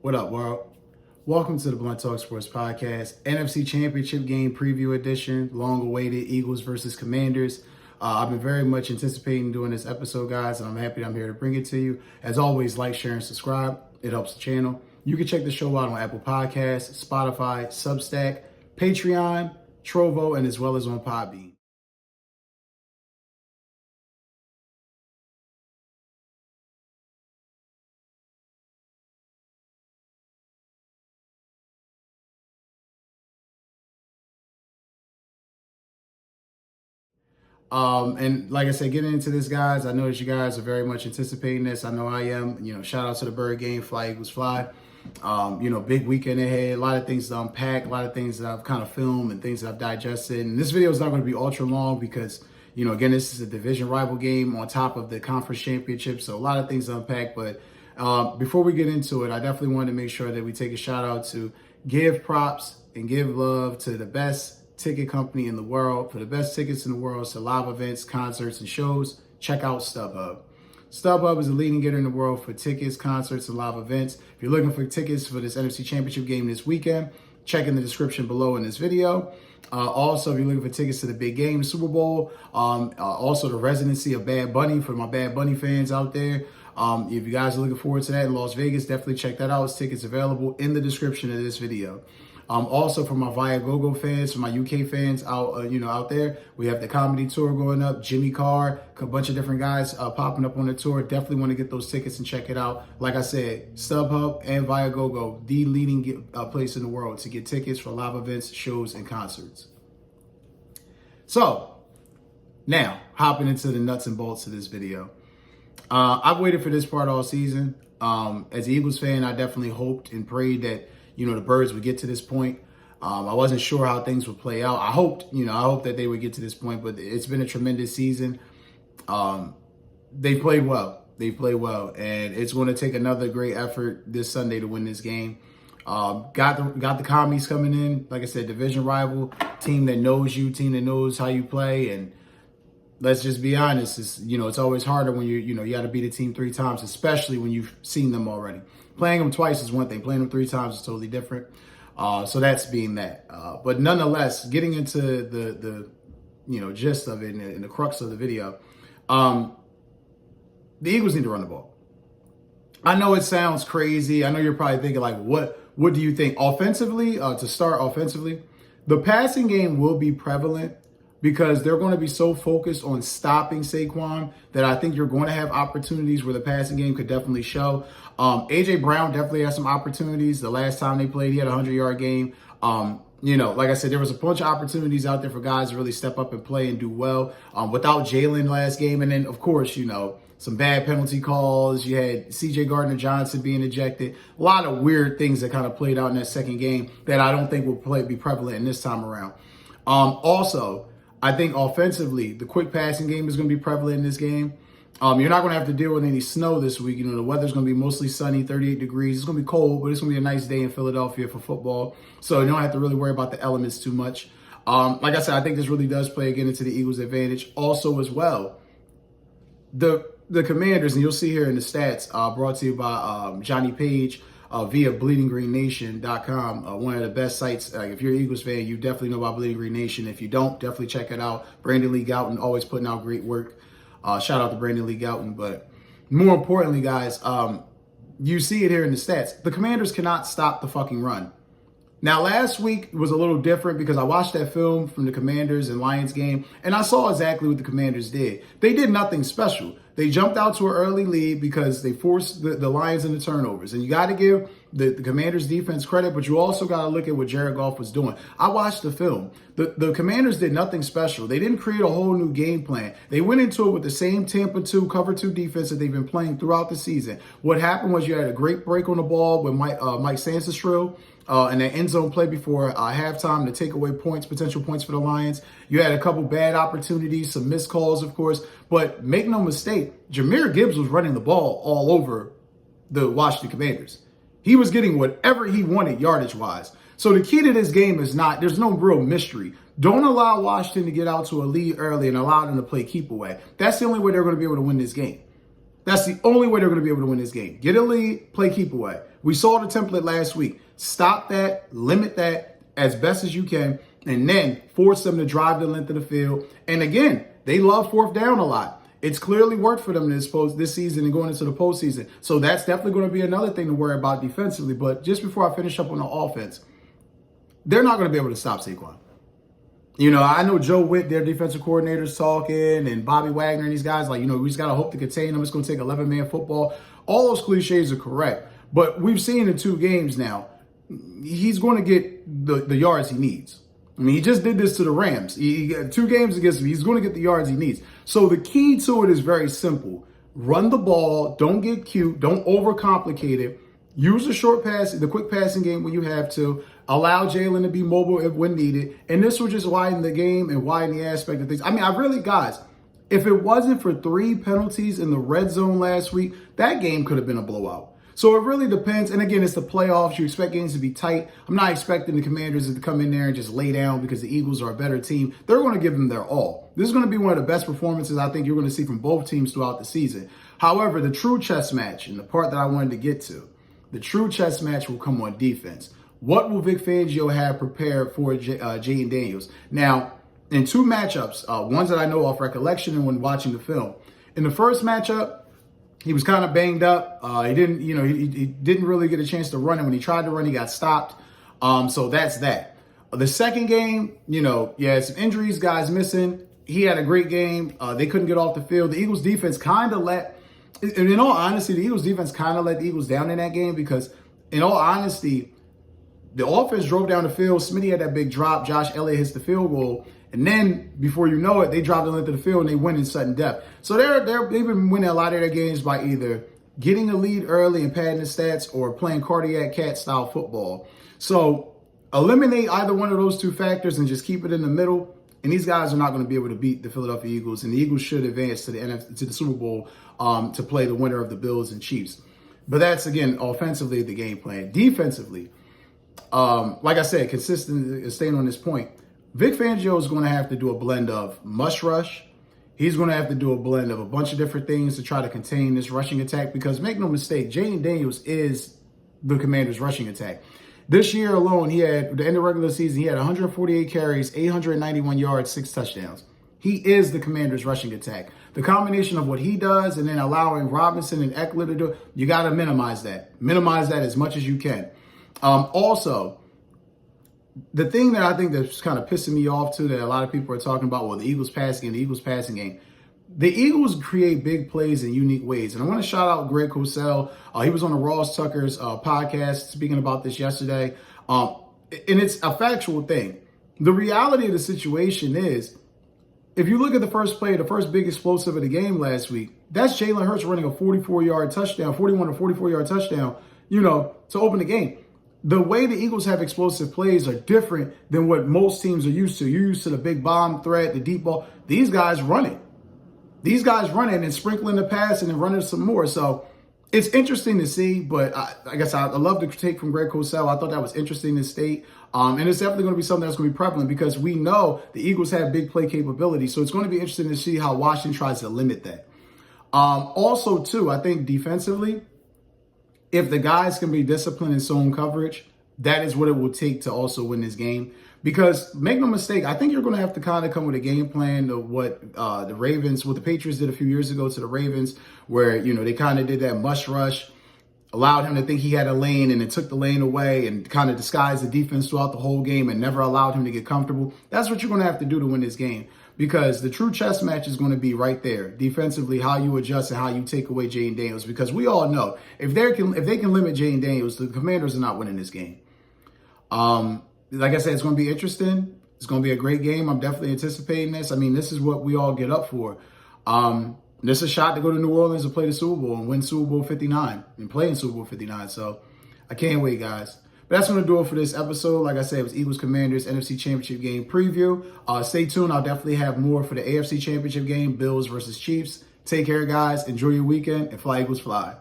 What up, world? Welcome to the Blunt Talk Sports Podcast, NFC Championship game preview edition, long-awaited Eagles versus Commanders. I've been very much anticipating doing this episode, guys, and I'm happy I'm here to bring it to you. As always, like, share, and subscribe. It helps the channel. You can check the show out on Apple Podcasts, Spotify, Substack, Patreon, Trovo, and as well as on Podbean. And like I said, getting into this, guys, I know that you guys are very much anticipating this. I know I am. Shout out to the Bird Game, Fly Eagles Fly. Big weekend ahead, a lot of things to unpack, a lot of things that I've kind of filmed and things that I've digested. And this video is not going to be ultra long because, again, this is a division rival game on top of the conference championship. So a lot of things to unpack. But before we get into it, I definitely wanted to make sure that we take a shout out to give props and give love to the best ticket company in the world. For the best tickets in the world to live events, concerts, and shows, check out StubHub. StubHub is the leading getter in the world for tickets, concerts, and live events. If you're looking for tickets for this NFC Championship game this weekend, check in the description below in this video. Also, if you're looking for tickets to the big game, Super Bowl, also the residency of Bad Bunny for my Bad Bunny fans out there. If you guys are looking forward to that in Las Vegas, definitely check that out. Tickets available in the description of this video. Also for my Viagogo fans, for my UK fans out there, we have the comedy tour going up. Jimmy Carr, a bunch of different guys popping up on the tour. Definitely want to get those tickets and check it out. Like I said, StubHub and Viagogo, the leading place in the world to get tickets for live events, shows, and concerts. So now hopping into the nuts and bolts of this video. I've waited for this part all season. As an Eagles fan, I definitely hoped and prayed that the Birds would get to this point. I wasn't sure how things would play out. I hoped that they would get to this point, but it's been a tremendous season. They played well. And it's going to take another great effort this Sunday to win this game. Got the commies coming in. Like I said, division rival, team that knows you, team that knows how you play. And let's just be honest, it's always harder when you got to beat a team 3 times, especially when you've seen them already. Playing them twice is one thing. Playing them 3 times is totally different. So that's being that. But nonetheless, getting into the gist of it and the crux of the video, the Eagles need to run the ball. I know it sounds crazy. I know you're probably thinking like, what do you think? Offensively, to start offensively, the passing game will be prevalent because they're going to be so focused on stopping Saquon that I think you're going to have opportunities where the passing game could definitely show. A.J. Brown definitely has some opportunities. The last time they played, he had a 100-yard game. Like I said, there was a bunch of opportunities out there for guys to really step up and play and do well without Jalen last game. And then, of course, some bad penalty calls. You had C.J. Gardner-Johnson being ejected. A lot of weird things that kind of played out in that second game that I don't think will be prevalent in this time around. Also, I think offensively, the quick passing game is going to be prevalent in this game. You're not going to have to deal with any snow this week. The weather's going to be mostly sunny, 38 degrees. It's going to be cold, but it's going to be a nice day in Philadelphia for football. So you don't have to really worry about the elements too much. Like I said, I think this really does play again into the Eagles' advantage. Also, as well, the Commanders, and you'll see here in the stats brought to you by Johnny Page via BleedingGreenNation.com, one of the best sites. If you're an Eagles fan, you definitely know about Bleeding Green Nation. If you don't, definitely check it out. Brandon Lee Gouton always putting out great work. Shout out to Brandon Lee Gouton. But more importantly, guys, you see it here in the stats. The Commanders cannot stop the fucking run. Now, last week was a little different because I watched that film from the Commanders and Lions game, and I saw exactly what the Commanders did. They did nothing special. They jumped out to an early lead because they forced the Lions into turnovers. And you got to give the Commanders defense credit, but you also got to look at what Jared Goff was doing. I watched the film. The Commanders did nothing special. They didn't create a whole new game plan. They went into it with the same Tampa 2 cover 2 defense that they've been playing throughout the season. What happened was you had a great break on the ball with Mike Sansastrill and that end zone play before halftime to take away potential points for the Lions. You had a couple bad opportunities, some missed calls, of course. But make no mistake, Jahmyr Gibbs was running the ball all over the Washington Commanders. He was getting whatever he wanted yardage-wise. So the key to this game is there's no real mystery. Don't allow Washington to get out to a lead early and allow them to play keep away. That's the only way they're going to be able to win this game. That's the only way they're going to be able to win this game. Get a lead, play keep away. We saw the template last week. Stop that, limit that as best as you can, and then force them to drive the length of the field. And again, they love fourth down a lot. It's clearly worked for them this season and going into the postseason. So that's definitely going to be another thing to worry about defensively. But just before I finish up on the offense, they're not going to be able to stop Saquon. You know, I know Joe Witt, their defensive coordinator's talking, and Bobby Wagner and these guys, like, you know, we just got to hope to contain them. It's going to take 11-man football. All those cliches are correct. But we've seen in 2 games now, he's going to get the yards he needs. I mean, he just did this to the Rams. He got 2 games against them. He's going to get the yards he needs. So the key to it is very simple. Run the ball. Don't get cute. Don't overcomplicate it. Use the short pass, the quick passing game when you have to. Allow Jalen to be mobile when needed. And this will just widen the game and widen the aspect of things. I mean, guys, if it wasn't for 3 penalties in the red zone last week, that game could have been a blowout. So it really depends. And again, it's the playoffs. You expect games to be tight. I'm not expecting the Commanders to come in there and just lay down because the Eagles are a better team. They're going to give them their all. This is going to be one of the best performances I think you're going to see from both teams throughout the season. However, the true chess match, and the part that I wanted to get to, the true chess match will come on defense. What will Vic Fangio have prepared for Jaden Daniels? Now, in 2 matchups, ones that I know off recollection and when watching the film. In the first matchup, he was kind of banged up. He didn't really get a chance to run, and when he tried to run, he got stopped. So that's that. The second game, some injuries, guys missing. He had a great game. They couldn't get off the field. The Eagles defense kind of in all honesty, the Eagles defense kind of let the Eagles down in that game because, in all honesty, the offense drove down the field. Smitty had that big drop. Josh Elliott hits the field goal. And then, before you know it, they drive the length of the field and they win in sudden death. So they've been winning a lot of their games by either getting a lead early and padding the stats or playing cardiac cat style football. So eliminate either one of those 2 factors and just keep it in the middle. And these guys are not going to be able to beat the Philadelphia Eagles. And the Eagles should advance to the Super Bowl to play the winner of the Bills and Chiefs. But that's, again, offensively the game plan. Defensively, like I said, consistent, staying on this point, Vic Fangio is going to have to do a blend of must rush. He's going to have to do a blend of a bunch of different things to try to contain this rushing attack because, make no mistake, Jaden Daniels is the Commanders' rushing attack. This year alone, he had, at the end of the regular season, he had 148 carries, 891 yards, 6 touchdowns. He is the Commanders' rushing attack. The combination of what he does and then allowing Robinson and Eckler to do it, you got to minimize that. Minimize that as much as you can. Also, the thing that I think that's kind of pissing me off too, that a lot of people are talking about, well, the Eagles passing game. The Eagles create big plays in unique ways. And I want to shout out Greg Cosell. He was on the Ross Tucker's podcast speaking about this yesterday. And it's a factual thing. The reality of the situation is, if you look at the first play, the first big explosive of the game last week, that's Jalen Hurts running a 41 to 44-yard touchdown, to open the game. The way the Eagles have explosive plays are different than what most teams are used to. You're used to the big bomb threat, the deep ball. These guys run it. These guys run it and sprinkling the pass and then running some more. So it's interesting to see, but I guess I love the take from Greg Cosell. I thought that was interesting to state. And it's definitely going to be something that's going to be prevalent because we know the Eagles have big play capability. So it's going to be interesting to see how Washington tries to limit that. Also, too, I think defensively, if the guys can be disciplined in zone coverage, that is what it will take to also win this game. Because make no mistake, I think you're going to have to kind of come with a game plan of what the Patriots did a few years ago to the Ravens, where, they kind of did that must rush, allowed him to think he had a lane and then took the lane away and kind of disguised the defense throughout the whole game and never allowed him to get comfortable. That's what you're going to have to do to win this game. Because the true chess match is going to be right there. Defensively, how you adjust and how you take away Jaden Daniels. Because we all know, if they can limit Jaden Daniels, the Commanders are not winning this game. Like I said, it's going to be interesting. It's going to be a great game. I'm definitely anticipating this. I mean, this is what we all get up for. This is a shot to go to New Orleans and play the Super Bowl and win Super Bowl 59 and play in Super Bowl 59. So I can't wait, guys. But that's going to do it for this episode. Like I said, it was Eagles Commanders NFC Championship game preview. Stay tuned. I'll definitely have more for the AFC Championship game, Bills versus Chiefs. Take care, guys. Enjoy your weekend and fly, Eagles, fly.